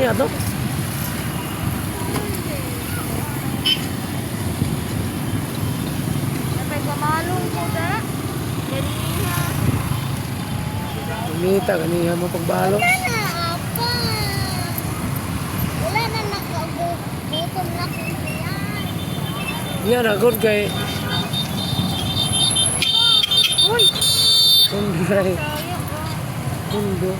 niya to? Sampai kamalong ko da. Ganina. Kumita, ganiha mo pagbalo. Wala na, apa. Wala na nakagutom na ko yan. Yan, agod kay Uy! Kundo na eh. Sayang ko. Kundo.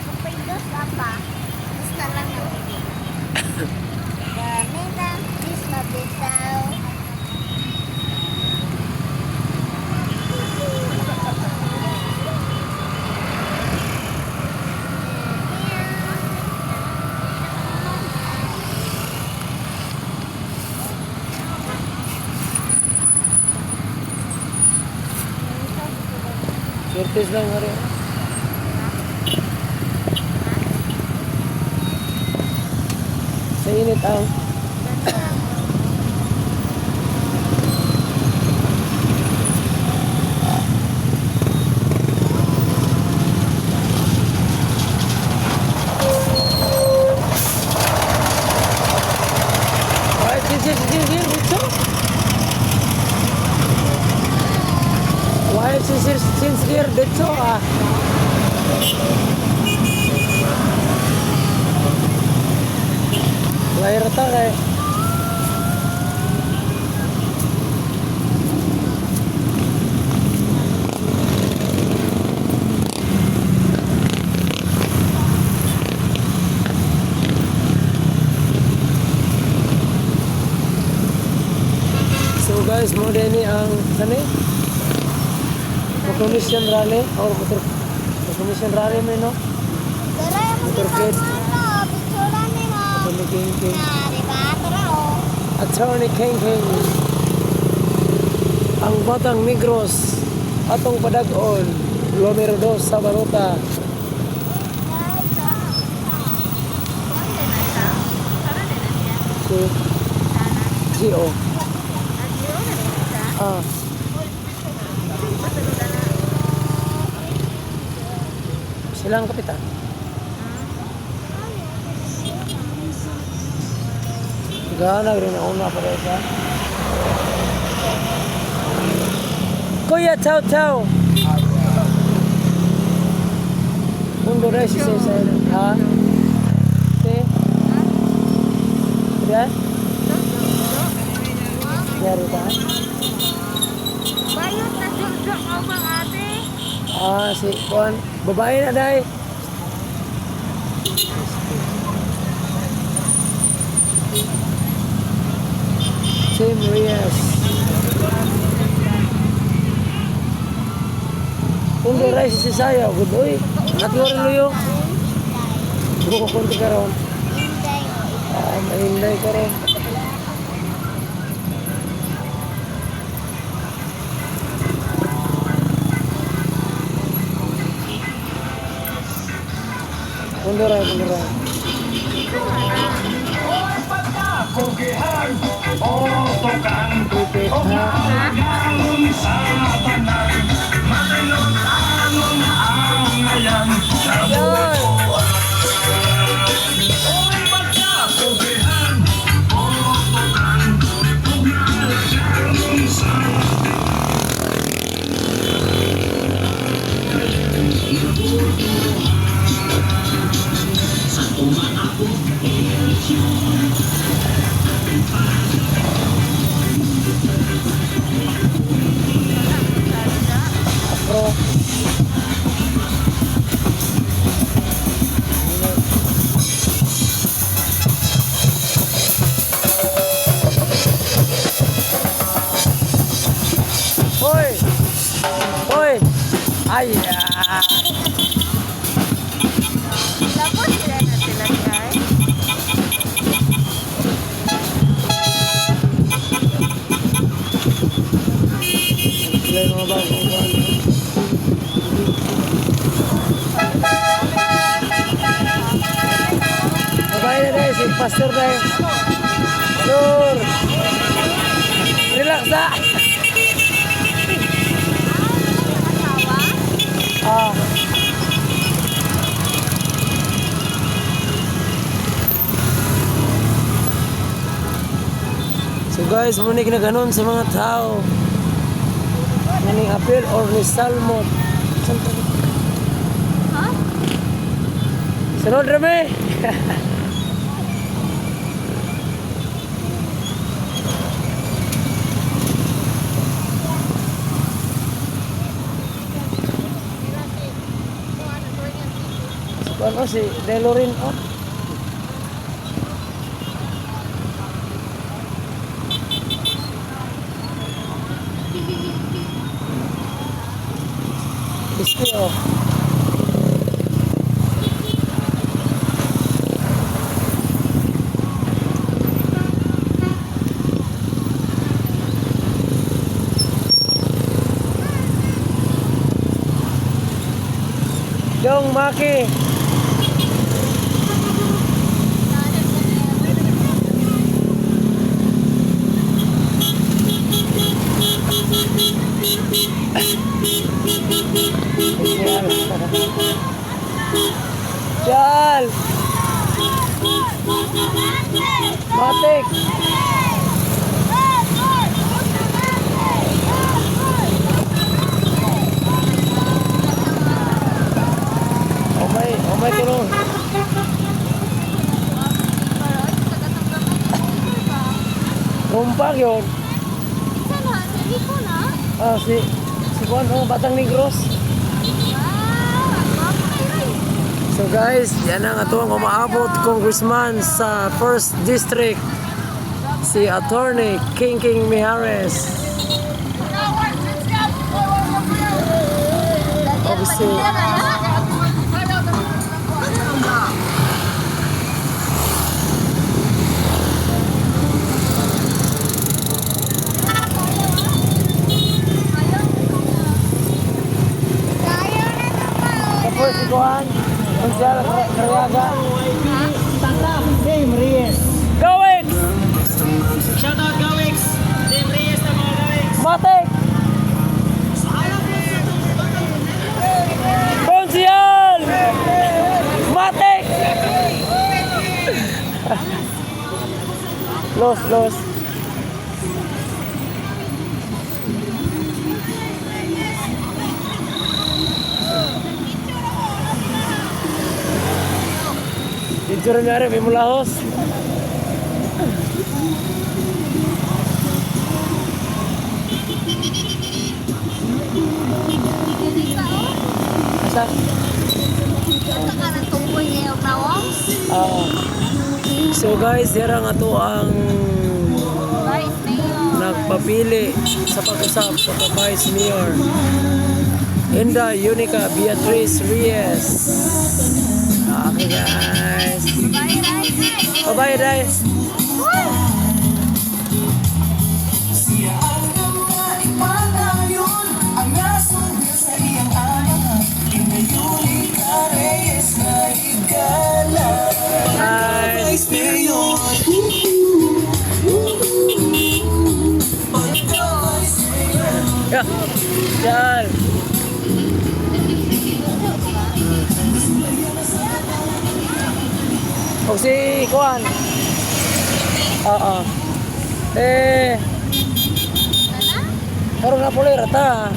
Sampai dos apa? Basta lang yung Ganina, please mabitaw. Surprise lang hari. Sa init ang Ay, sisir dito. Why sincere dito ah? Lahir ta kay So guys, mo din ni ang kani commission rally or motor commission rally mo no? Tara yung Motor kid. Pictura nila. Attorney King King. Diba? Tara o. Attorney King King. Ang Batang Negros atong padag-on Lumero 2 sa Baruta. Si Gio. Ah. Silang kapitan. Gana rin ako na pala siya. Kuya, tau tau. Mundo rin si Cesar. Ha? Okay. Ya? Yari ka? Bayot na jok-jok mo bang ate? Ah, si Juan. Babae na dahi. Tim Reyes. Mundo rin si Cesar. Good boy. Natuwa rin luyo. Buko konti ka ron. Hinday. Ah, mahinday ka rin. Punduran, punduran. Pipit ha. Yun. Afro. Hoy! Hoy! Ay! Tapos sila na sila guys. Sila yung mga bagong kuhan. Babae na dahil, si Pastor dahil. Sure! Relax na! Asawa? Ah. So guys, muna ginaganon sa mga tao. Muning apel or ni salmon. Ha? Sunod rame. Ano si Delorin oh. Iski oh. Dong Maki. Chal. Matik. Oh my tulong. Rumpak yun. Sana, hindi ko na. Ah, si Juan, oh, Batang Negros. So guys, yan ang atuang umaabot congressman sa 1st District, si Attorney King Mijares. Obviously, tapos si Juan, Konsyal Karyaga. Dame Reyes. Gawix! Shout out Gawix. Dame Reyes na mga Gawix. Matik! Konsyal! Matik! Los. Dito rin nga rin, may mulahos. Asa? So guys, yan nga to ang nagpapili sa pag-usap sa Vice Mayor. Inda Unica Beatriz Reyes. Okay guys. Bye-bye guys. Nice. Ya, jalan. O si Kuan. Oo. Karon na pula rata.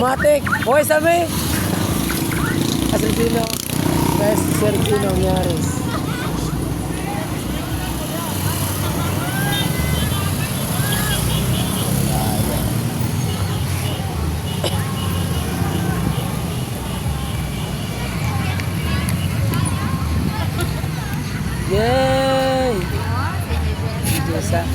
Matik. Hoy sabi. Sergino. Best Sergino Mijares. Yay! Jasa.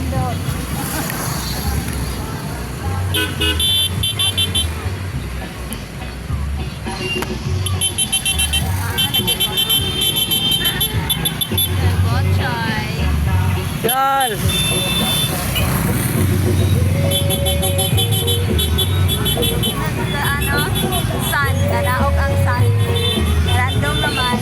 Yan! Sun, nanaog ang sun. Random naman.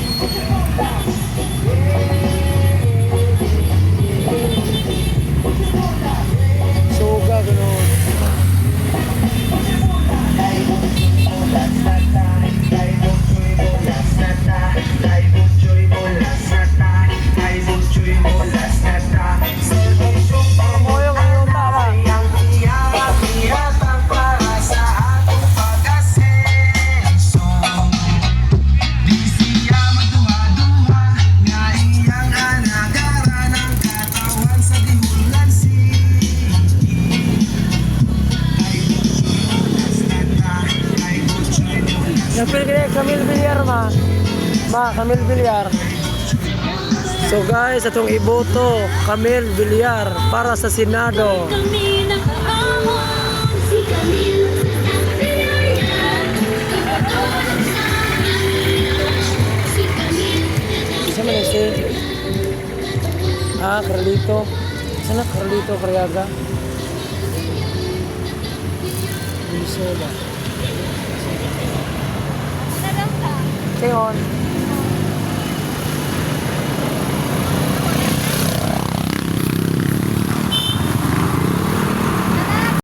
Camille Villar. So guys, atong iboto Camille Villar para sa Senado. Isa man yung si Carlito. Sana Carlito Carriaga. Bilisoda. Ano daw ka? Tingon.